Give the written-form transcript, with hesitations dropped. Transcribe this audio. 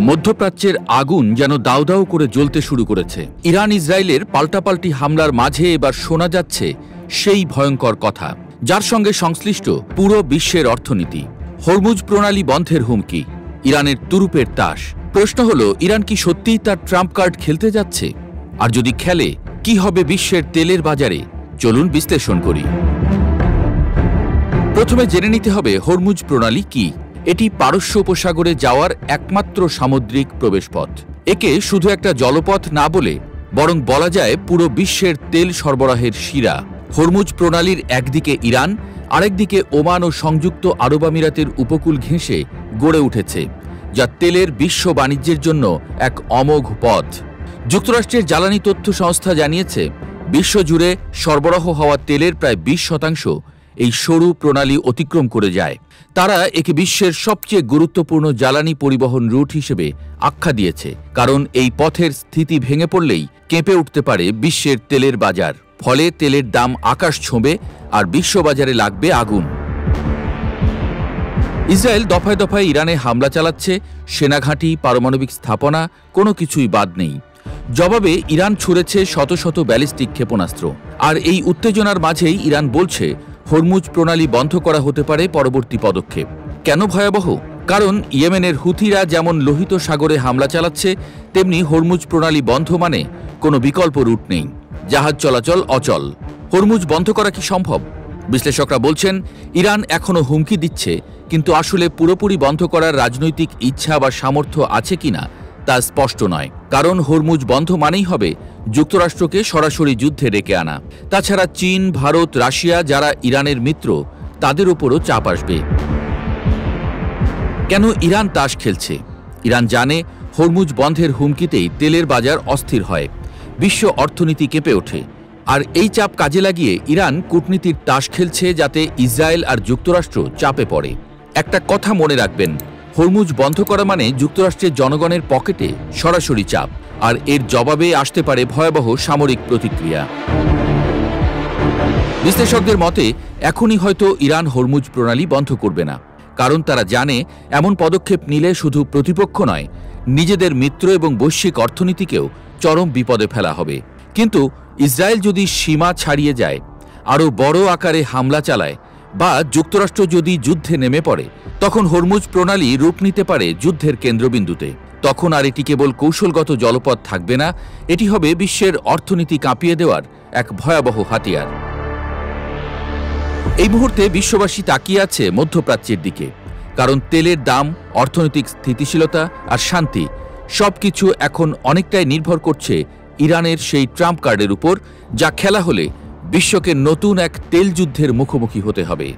মধ্যপ্রাচ্যের আগুন যেন দাউ দাউ করে জ্বলতে শুরু করেছে। ইরান ইসরায়েলের পাল্টাপাল্টি হামলার মাঝে এবার শোনা যাচ্ছে সেই ভয়ঙ্কর কথা, যার সঙ্গে সংশ্লিষ্ট পুরো বিশ্বের অর্থনীতি। হরমুজ প্রণালী বন্ধের হুমকি, ইরানের তুরুপের তাস। প্রশ্ন হলো, ইরান কি সত্যিই তার ট্রাম্প কার্ড খেলতে যাচ্ছে? আর যদি খেলে, কি হবে বিশ্বের তেলের বাজারে? চলুন বিশ্লেষণ করি। প্রথমে জেনে নিতে হবে হরমুজ প্রণালী কি। এটি পারস্য উপসাগরে যাওয়ার একমাত্র সামুদ্রিক প্রবেশপথ। একে শুধু একটা জলপথ না বলে বরং বলা যায় পুরো বিশ্বের তেল সরবরাহের শিরা। হরমুজ প্রণালীর একদিকে ইরান, আরেকদিকে ওমান ও সংযুক্ত আরব আমিরাতের উপকূল ঘেঁষে গড়ে উঠেছে, যা তেলের বিশ্ব বাণিজ্যের জন্য এক অমোঘ পথ। যুক্তরাষ্ট্রের জ্বালানি তথ্য সংস্থা জানিয়েছে, বিশ্বজুড়ে সরবরাহ হওয়া তেলের প্রায় 20% এই সরু প্রণালী অতিক্রম করে যায়। তারা একে বিশ্বের সবচেয়ে গুরুত্বপূর্ণ জ্বালানি পরিবহন রুট হিসেবে আখ্যা দিয়েছে, কারণ এই পথের স্থিতি ভেঙে পড়লেই কেঁপে উঠতে পারে বিশ্বের তেলের বাজার। ফলে তেলের দাম আকাশ ছোঁবে আর বিশ্ববাজারে লাগবে আগুন। ইসরায়েল দফায় দফায় ইরানে হামলা চালাচ্ছে, সেনাঘাঁটি, পারমাণবিক স্থাপনা, কোনো কিছুই বাদ নেই। জবাবে ইরান ছুড়েছে শত শত ব্যালিস্টিক ক্ষেপণাস্ত্র। আর এই উত্তেজনার মাঝেই ইরান বলছে হরমুজ প্রণালী বন্ধ করা হতে পারে পরবর্তী পদক্ষেপ। কেন ভয়াবহ? কারণ ইয়েমেনের হুথিরা যেমন লোহিত সাগরে হামলা চালাচ্ছে, তেমনি হরমুজ প্রণালী বন্ধ মানে কোনো বিকল্প রুট নেই, জাহাজ চলাচল অচল। হরমুজ বন্ধ করা কি সম্ভব? বিশ্লেষকরা বলছেন, ইরান এখনও হুমকি দিচ্ছে, কিন্তু আসলে পুরোপুরি বন্ধ করার রাজনৈতিক ইচ্ছা বা সামর্থ্য আছে কিনা তা স্পষ্ট নয়। কারণ হরমুজ বন্ধ মানেই হবে যুক্তরাষ্ট্রকে সরাসরি যুদ্ধে ডেকে আনা। তাছাড়া চীন, ভারত, রাশিয়া, যারা ইরানের মিত্র, তাদের উপরও চাপ আসবে। কেন ইরান তাস খেলছে? ইরান জানে হরমুজ বন্ধের হুমকিতেই তেলের বাজার অস্থির হয়, বিশ্ব অর্থনীতি কেঁপে ওঠে। আর এই চাপ কাজে লাগিয়ে ইরান কূটনীতির তাস খেলছে, যাতে ইসরায়েল আর যুক্তরাষ্ট্র চাপে পড়ে। একটা কথা মনে রাখবেন, হরমুজ বন্ধ করা মানে যুক্তরাষ্ট্রের জনগণের পকেটে সরাসরি চাপ, আর এর জবাবে আসতে পারে ভয়াবহ সামরিক প্রতিক্রিয়া। বিশ্লেষকদের মতে এখনই হয়তো ইরান হরমুজ প্রণালী বন্ধ করবে না, কারণ তারা জানে এমন পদক্ষেপ নিলে শুধু প্রতিপক্ষ নয়, নিজেদের মিত্র এবং বৈশ্বিক অর্থনীতিকেও চরম বিপদে ফেলা হবে। কিন্তু ইসরায়েল যদি সীমা ছাড়িয়ে যায়, আরও বড় আকারে হামলা চালায়, বা যুক্তরাষ্ট্র যদি যুদ্ধে নেমে পড়ে, তখন হরমুজ প্রণালী রূপ নিতে পারে যুদ্ধের কেন্দ্রবিন্দুতে। তখন আর এটি কেবল কৌশলগত জলপথ থাকবে না, এটি হবে বিশ্বের অর্থনীতি কাঁপিয়ে দেওয়ার এক ভয়াবহ হাতিয়ার। এই মুহূর্তে বিশ্ববাসী তাকিয়ে আছে মধ্যপ্রাচ্যের দিকে, কারণ তেলের দাম, অর্থনৈতিক স্থিতিশীলতা আর শান্তি সবকিছু এখন অনেকটাই নির্ভর করছে ইরানের সেই ট্রাম্প কার্ডের উপর, যা খেলা হলে বিশ্বকে নতুন এক তেল যুদ্ধের মুখোমুখি হতে হবে।